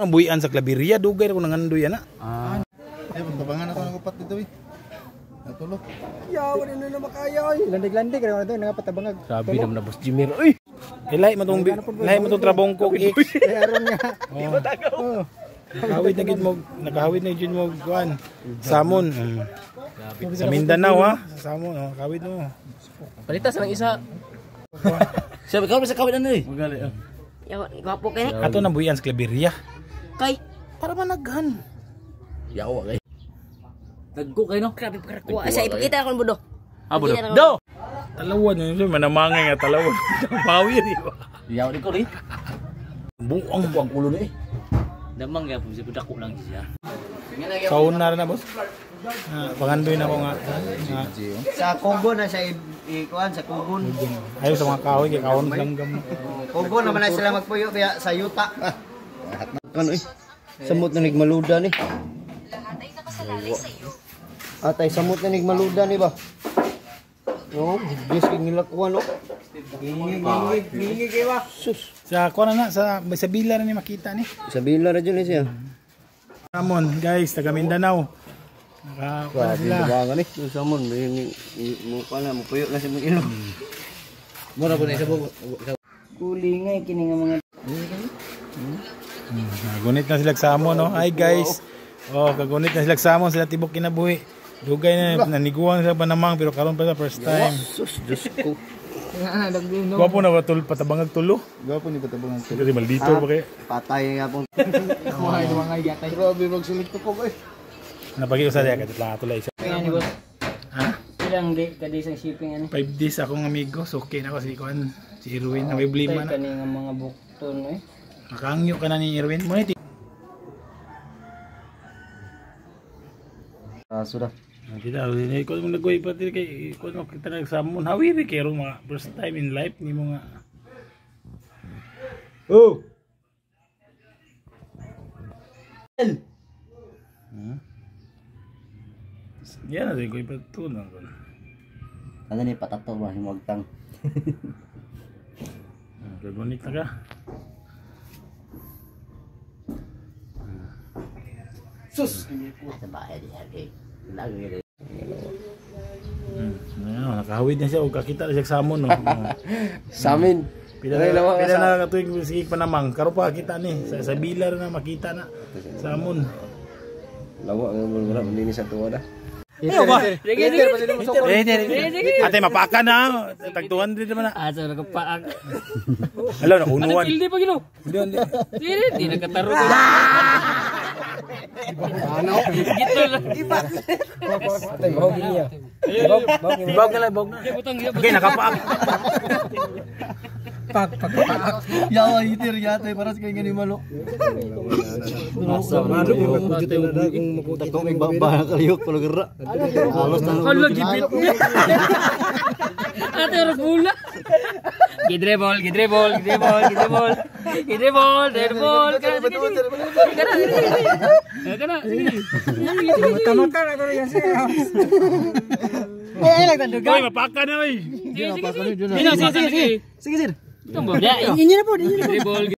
Ang buhian sa Claveria, dugay ako nangandoy ana. Ay, pagtabangan ako ng upat dito eh. Natulog. Yawa na na makaya oy. Landig-landig kaya ito nagapatabangag. Sabi naman na Boss Jimmer. Uy. Ilay matong trabong ko X. Aron nga. Di ba tagaw? Nakahawid na gid mo kuan. Samon. Sa Mindanao ha. Samon, kawid mo. Palitas lang isa. Sabi ka sa kawid ano eh. Magali ah. Yawa, gwapo kayo. Ato na buhian sa Claveria. Kay, Para managhan. Yawa kay. Tagko kayo no? grabe pagkakuha. Sa ipakita ako ng budo. Budo. Ipakita Do! Talawan yun, manamangay nga talawan. Pawi di ba? Yawa di ko rin. Buang Ang ulo na eh. Damang nga po siya. Dako lang siya. Sauna na boss. Pangandoy na ko nga. Sa Congo na siya ikuan sa Congo. Ayaw sa mga kahoy, kay kaon langgam. Congo naman na sila magpuyo kaya sa yuta. Ano eh? Samot na nigmaluda ni. Atay samot na nigmaluda ni ba? No, Diyos kong nilakuan no. Gingi kay ba? Sus. Sa kuan na sa bila na ni makita ni. Sa bila na dyan eh siya. Ramon, guys, taga Mindanao. Naka sila. Bangan eh. Yung samon, mukha na, mupuyo na siya mag-ilog. Mura po na isa po. Kulingay, kini nga mga... Kagunit na sila sa amon, no? Hi guys. Oh, kagunit na sila sa amon, sila tibok kinabuhi. Dugay na naniguan sila panamang pero karon pa sa first time. Sus, Diyos ko. Gwapo na ba patabangag tulo? Gwapo ni patabangan ko. Kasi maldito ba kay? Patay nga pong... Kuha ng mga yatay. Grabe magsulit ko po eh. Napagi-usa diya kadto lang tulay isa. Kaya ni boss. Ha? Ilang day ka day sa shipping ano? 5 days akong amigo, so okay na ako si Kuan, si Irwin, na may blima na. Kani nga mga bukton eh. Nakangyo ka na ni Irwin. Mo ni Sudah. kita ini ko mo nagoy pati kay ko no kita nagsamon hawiri kay ro mga first time in life ni mo nga. Oh. Yan na ko ipatunan ko. Ano ni patato ba himagtang? Gagunit na ka. Sus! Sa bahay niya kay lagi rin. Nakahawid na siya o kakita na siya sa amon no. Sa amin. Pila na tuwing sige panamang karo pa kita ni sa bilar na makita na sa amon. Lawa nga wala man din sa tuwa da. Ate mapaka na tagtuhan din naman na. Asa na kapaak. Hello na unuan. Hindi pa gino. Hindi nakataro ko. Ano? Gito lang. Atay bahog niya. Bawag na lang, bawag na. Okay, nakapaak. Pak. Yawa itir yata para sa kanya ni malo. Mado ko dito na da kung makuta ko may babahan kaliyok pala gara. Halos na Kalo gibit. Ate ro bula. Gidrebol. Kana. Tama ka na ko yan siya. Ay lang tandugan. Oy, mapaka na oy. Sige. Sige sir. Inyo na po.